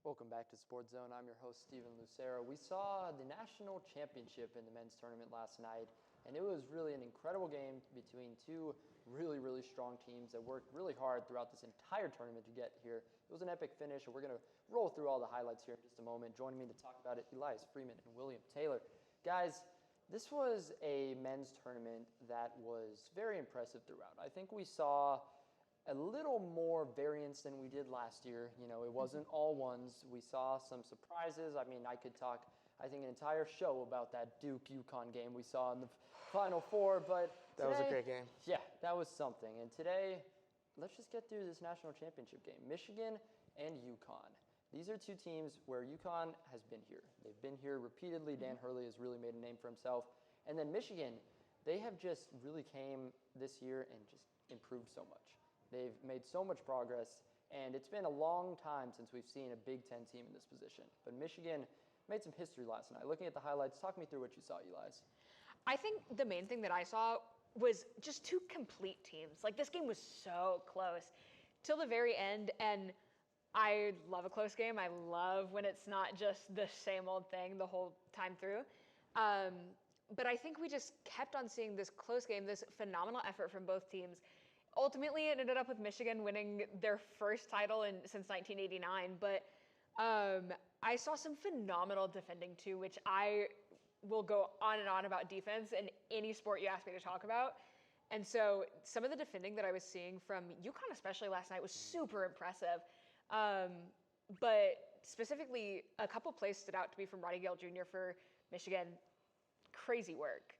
Welcome back to SportsZone. I'm your host, Steven Lucero. We saw the national championship in the men's tournament last night, and it was really an incredible game between two really strong teams that worked really hard throughout this entire tournament to get here. It was an epic finish, and we're going to roll through all the highlights here in just a moment. Joining me to talk about it, Elias, Freeman, and William Taylor. Guys, this was a men's tournament that was very impressive throughout. I think we saw a little more variance than we did last year. You know, it wasn't all ones. We saw some surprises. I mean, I could talk, I think, an entire show about that Duke-UConn game we saw in the Final Four, but that was a great game. Yeah, that was something. And today, let's just get through this national championship game. Michigan and UConn. These are two teams where UConn has been here. They've been here repeatedly. Dan Hurley has really made a name for himself. And then Michigan, they have just really came this year and just improved so much. They've made so much progress, and it's been a long time since we've seen a Big Ten team in this position. But Michigan made some history last night. Looking at the highlights, talk me through what you saw, Elias. I think the main thing that I saw was just two complete teams. Like, this game was so close till the very end, and I love a close game. I love when it's not just the same old thing the whole time through. But I think we just kept on seeing this close game, this phenomenal effort from both teams. Ultimately, it ended up with Michigan winning their first title since 1989. But I saw some phenomenal defending too, which I will go on and on about defense in any sport you ask me to talk about. And so some of the defending that I was seeing from UConn, especially last night, was super impressive. But specifically, a couple plays stood out to me from Roddy Gale Jr. for Michigan. Crazy work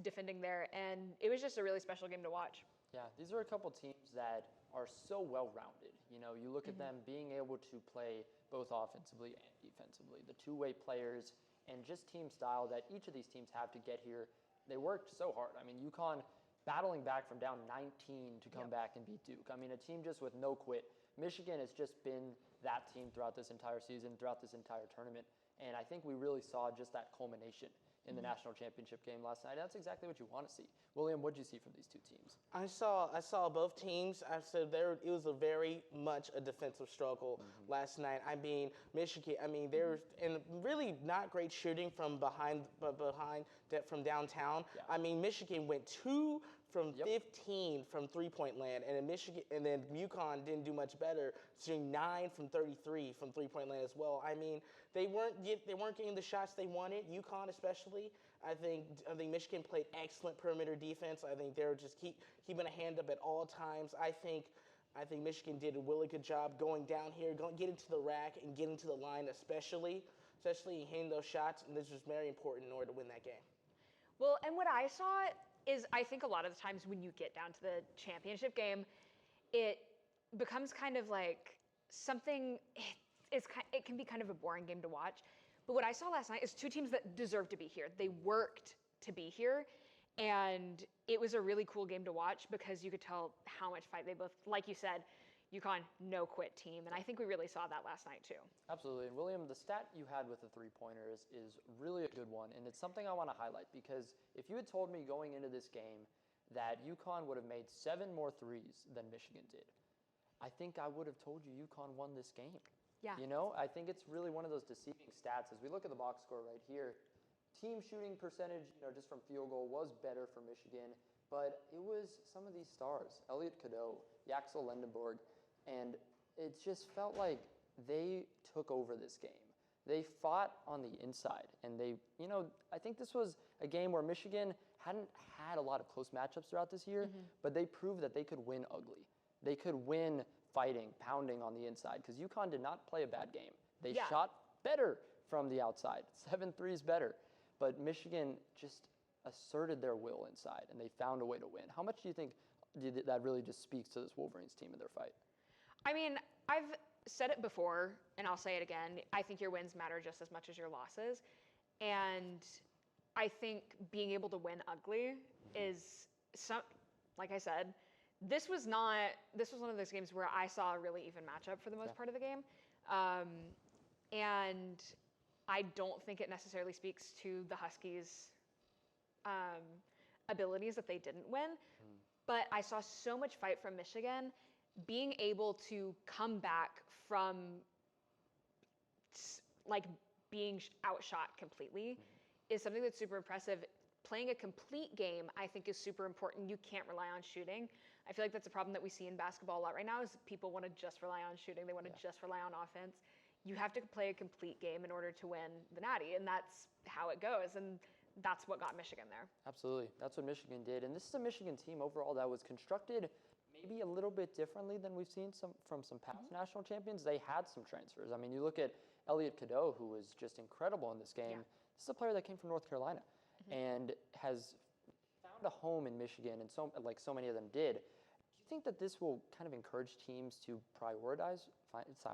defending there. And it was just a really special game to watch. Yeah, these are a couple teams that are so well-rounded. You know, you look at them being able to play both offensively and defensively, the two-way players, and just team style that each of these teams have to get here. They worked so hard. I mean, UConn battling back from down 19 to come back and beat Duke. I mean, a team just with no quit. Michigan has just been that team throughout this entire season, throughout this entire tournament. And I think we really saw just that culmination in the national championship game last night. That's exactly what you want to see. William, what did you see from these two teams? I saw both teams. I said it was a very much a defensive struggle last night. I mean, Michigan. I mean, there's and really not great shooting from behind from downtown. Yeah. I mean, Michigan went 2 from 15 from three-point land, and then UConn didn't do much better, shooting 9 from 33 from three-point land as well. I mean, they weren't getting the shots they wanted. UConn especially. I think Michigan played excellent perimeter defense. I think they were just keeping a hand up at all times. I think Michigan did a really good job going down here, getting to the rack and getting to the line, especially hitting those shots. And this was very important in order to win that game. Well, and what I saw is I think a lot of the times when you get down to the championship game, it becomes kind of like something, it can be kind of a boring game to watch. But what I saw last night is two teams that deserve to be here. They worked to be here. And it was a really cool game to watch because you could tell how much fight they both, like you said, UConn, no quit team. And I think we really saw that last night too. Absolutely. And William, the stat you had with the three-pointers is really a good one. And it's something I want to highlight because if you had told me going into this game that UConn would have made 7 more threes than Michigan did, I think I would have told you UConn won this game. Yeah. You know, I think it's really one of those deceiving stats. As we look at the box score right here, team shooting percentage, you know, just from field goal was better for Michigan, but it was some of these stars, Elliot Cadeau, Yaxel Lendenborg, and it just felt like they took over this game. They fought on the inside, and they, you know, I think this was a game where Michigan hadn't had a lot of close matchups throughout this year, but they proved that they could win ugly. They could win fighting, pounding on the inside, because UConn did not play a bad game. They shot better from the outside, 7 threes better. But Michigan just asserted their will inside, and they found a way to win. How much do you think that really just speaks to this Wolverines team and their fight? I mean, I've said it before, and I'll say it again. I think your wins matter just as much as your losses. And I think being able to win ugly is, like I said, this was one of those games where I saw a really even matchup for the most part of the game. And I don't think it necessarily speaks to the Huskies' abilities that they didn't win. But I saw so much fight from Michigan being able to come back from like being outshot completely is something that's super impressive. Playing a complete game, I think, is super important. You can't rely on shooting. I feel like that's a problem that we see in basketball a lot right now is people want to just rely on shooting. They want to just rely on offense. You have to play a complete game in order to win the Natty, and that's how it goes. And that's what got Michigan there. Absolutely. That's what Michigan did. And this is a Michigan team overall that was constructed maybe a little bit differently than we've seen from some past national champions. They had some transfers. I mean, you look at Elias, who was just incredible in this game. Yeah. This is a player that came from North Carolina and has found a home in Michigan, and so many of them did. Do you think that this will kind of encourage teams to prioritize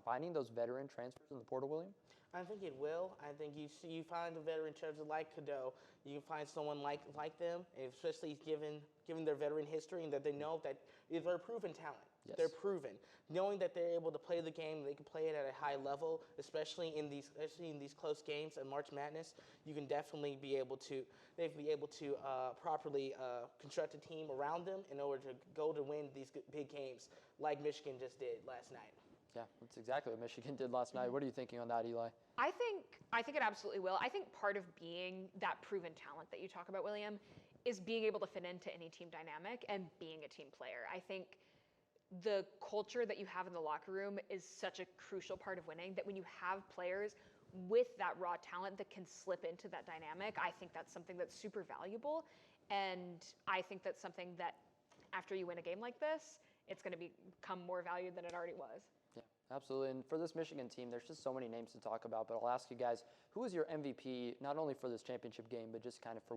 finding those veteran transfers in the portal, William? I think it will. I think you find a veteran transfer like Cadeau, you can find someone like them, especially given their veteran history and that they know that they're a proven talent. Yes. They're proven. Knowing that they're able to play the game, they can play it at a high level, especially in these close games and March Madness. You can definitely be able to properly construct a team around them in order to go to win these big games like Michigan just did last night. Yeah, that's exactly what Michigan did last night. What are you thinking on that, Eli? I think it absolutely will. I think part of being that proven talent that you talk about, William, is being able to fit into any team dynamic and being a team player. I think the culture that you have in the locker room is such a crucial part of winning that when you have players with that raw talent that can slip into that dynamic, I think that's something that's super valuable. And I think that's something that after you win a game like this, it's going to become more valued than it already was. Yeah, absolutely. And for this Michigan team, there's just so many names to talk about. But I'll ask you guys, who was your MVP not only for this championship game, but just kind of for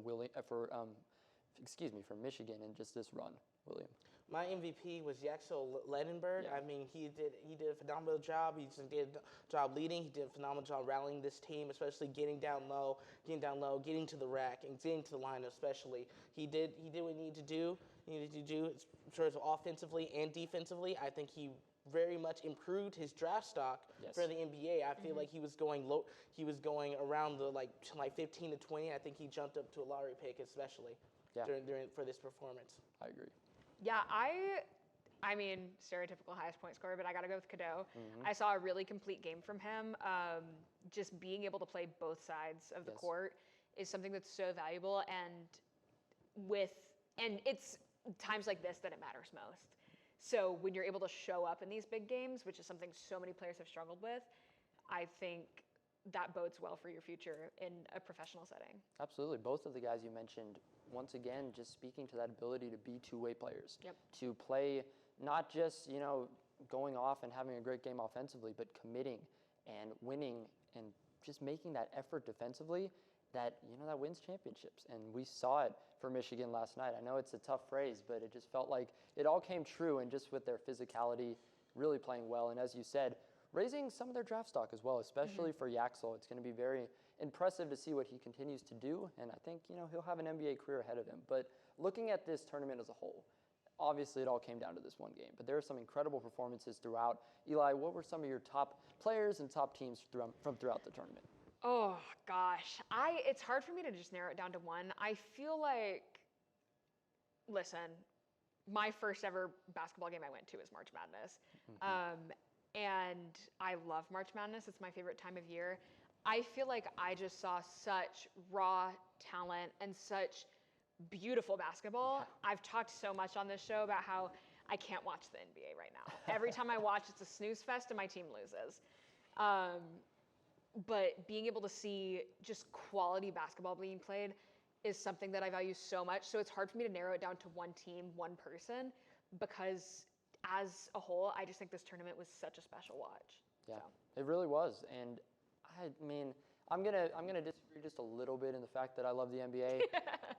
Michigan and just this run, William? My MVP was Yaxel Ledenberg. Yeah. I mean, he did a phenomenal job. He just did a job leading. He did a phenomenal job rallying this team, especially getting down low, getting to the rack, and getting to the line especially. He did what he needed to do. Offensively and defensively. I think he very much improved his draft stock for the NBA. I feel like he was going low. He was going around the like 15 to 20. I think he jumped up to a lottery pick, especially during for this performance. I agree. Yeah, I mean, stereotypical highest point scorer, but I got to go with Cadeau. I saw a really complete game from him. Just being able to play both sides of the court is something that's so valuable, and it's times like this that it matters most. So when you're able to show up in these big games, which is something so many players have struggled with, I think that bodes well for your future in a professional setting. Absolutely. Both of the guys you mentioned, once again, just speaking to that ability to be two-way players. Yep. To play not just, going off and having a great game offensively, but committing and winning and just making that effort defensively that wins championships. And we saw it for Michigan last night. I know it's a tough phrase, but it just felt like it all came true, and just with their physicality, really playing well. And as you said, raising some of their draft stock as well, especially for Yaxel. It's going to be very impressive to see what he continues to do, and I think he'll have an NBA career ahead of him. But looking at this tournament as a whole, obviously it all came down to this one game, but there are some incredible performances throughout. Eli, what were some of your top players and top teams from throughout the tournament? Oh gosh, it's hard for me to just narrow it down to one. I feel like, listen, my first ever basketball game I went to was March Madness. And I love March Madness. It's my favorite time of year. I feel like I just saw such raw talent and such beautiful basketball. I've talked so much on this show about how I can't watch the NBA right now. Every time I watch, it's a snooze fest and my team loses. But being able to see just quality basketball being played is something that I value so much. So it's hard for me to narrow it down to one team, one person, because as a whole, I just think this tournament was such a special watch. Yeah, it really was. And I mean, I'm gonna disagree just a little bit in the fact that I love the NBA,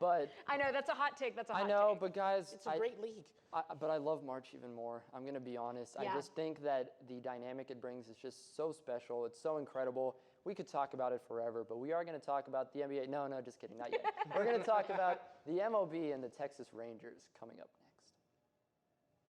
but I know that's a hot take. I know, but guys, it's a great league. But I love March even more. I'm gonna be honest. Yeah. I just think that the dynamic it brings is just so special. It's so incredible. We could talk about it forever, but we are gonna talk about the NBA. No, just kidding, not yet. We're gonna talk about the MLB and the Texas Rangers coming up.